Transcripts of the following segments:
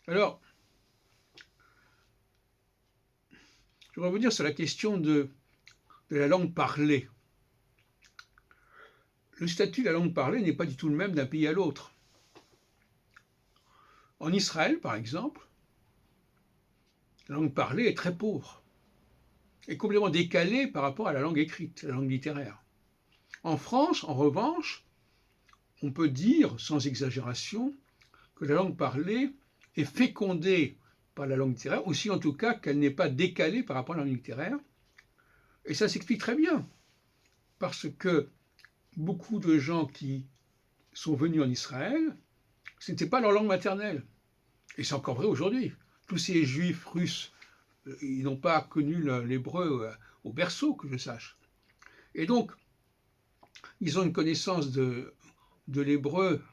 Alors, je voudrais revenir sur la question de la langue parlée. Le statut de la langue parlée n'est pas du tout le même d'un pays à l'autre. En Israël, par exemple, la langue parlée est très pauvre, est complètement décalée par rapport à la langue écrite, la langue littéraire. En France, en revanche, on peut dire, sans exagération, que la langue parlée est fécondée par la langue littéraire, aussi en tout cas qu'elle n'est pas décalée par rapport à la langue littéraire. Et ça s'explique très bien, parce que beaucoup de gens qui sont venus en Israël, ce n'était pas leur langue maternelle. Et c'est encore vrai aujourd'hui. Tous ces juifs russes, ils n'ont pas connu l'hébreu au berceau, que je sache. Et donc, ils ont une connaissance de l'hébreu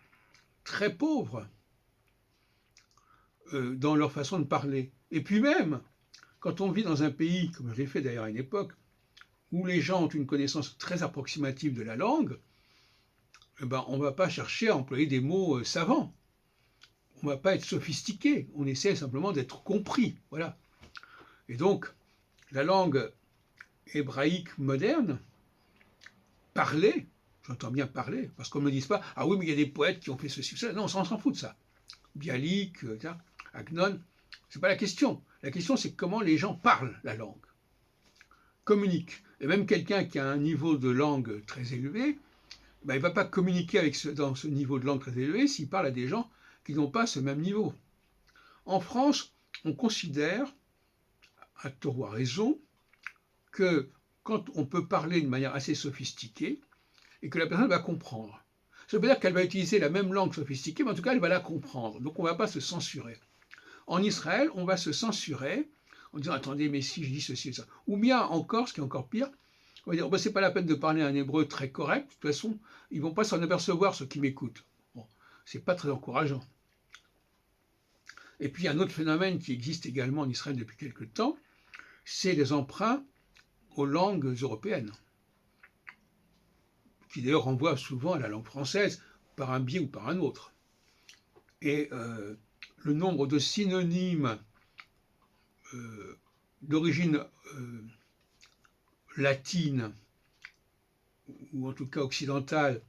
très pauvre dans leur façon de parler. Et puis même, quand on vit dans un pays, comme je l'ai fait d'ailleurs à une époque, où les gens ont une connaissance très approximative de la langue, eh ben, on ne va pas chercher à employer des mots savants. On ne va pas être sophistiqué. On essaie simplement d'être compris. Voilà. Et donc, la langue hébraïque moderne, parler, j'entends bien parler, parce qu'on ne me dise pas, ah oui, mais il y a des poètes qui ont fait ceci, cela. Non, on s'en fout de ça. Bialik, Agnon, c'est pas la question. La question, c'est comment les gens parlent la langue, communiquent. Et même quelqu'un qui a un niveau de langue très élevé, ben, il ne va pas communiquer dans ce niveau de langue très élevé s'il parle à des gens qui n'ont pas ce même niveau. En France, on considère, à tort ou à raison, que quand on peut parler de manière assez sophistiquée et que la personne va comprendre. Ça veut dire qu'elle va utiliser la même langue sophistiquée, mais en tout cas, elle va la comprendre. Donc, on ne va pas se censurer. En Israël, on va se censurer en disant attendez, mais si je dis ceci et ça. Ou bien encore, ce qui est encore pire, on va dire oh, ben, c'est pas la peine de parler un hébreu très correct, de toute façon, ils vont pas s'en apercevoir ceux qui m'écoutent. Bon, c'est pas très encourageant. Et puis un autre phénomène qui existe également en Israël depuis quelque temps, c'est les emprunts aux langues européennes, qui d'ailleurs renvoient souvent à la langue française par un biais ou par un autre. Et le nombre de synonymes d'origine latine, ou en tout cas occidentale,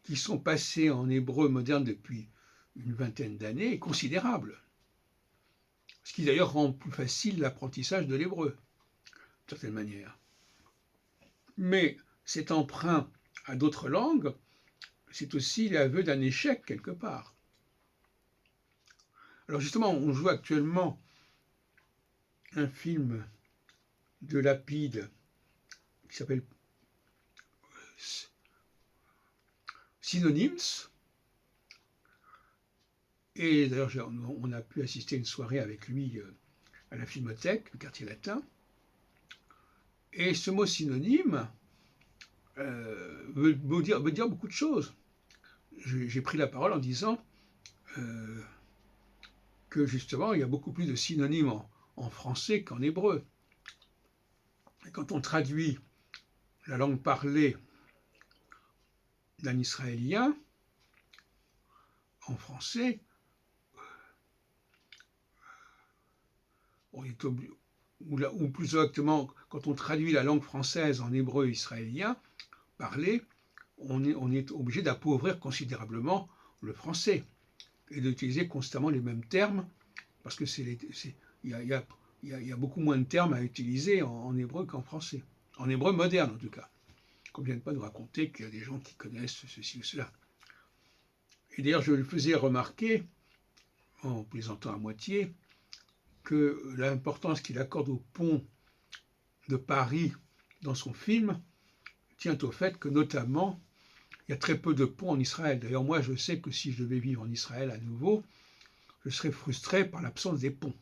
qui sont passés en hébreu moderne depuis une vingtaine d'années est considérable. Ce qui d'ailleurs rend plus facile l'apprentissage de l'hébreu, d'une certaine manière. Mais cet emprunt à d'autres langues, c'est aussi l'aveu d'un échec quelque part. Alors justement, on joue actuellement un film de Lapide qui s'appelle Synonyms. Et d'ailleurs, on a pu assister à une soirée avec lui à la Filmothèque, le quartier latin. Et ce mot synonyme veut dire beaucoup de choses. J'ai pris la parole en disant que justement, il y a beaucoup plus de synonymes en français qu'en hébreu. Et quand on traduit la langue parlée d'un Israélien en français, ou plus exactement, quand on traduit la langue française en hébreu israélien parlé, on est obligé d'appauvrir considérablement le français et d'utiliser constamment les mêmes termes, parce que il y a beaucoup moins de termes à utiliser en hébreu qu'en français. En hébreu moderne, en tout cas. Qu'on ne vienne pas nous raconter qu'il y a des gens qui connaissent ceci ou cela. Et d'ailleurs, je le faisais remarquer, en plaisantant à moitié, que l'importance qu'il accorde au pont de Paris dans son film tient au fait que, notamment, il y a très peu de ponts en Israël. D'ailleurs, moi, je sais que si je devais vivre en Israël à nouveau, je serais frustré par l'absence des ponts.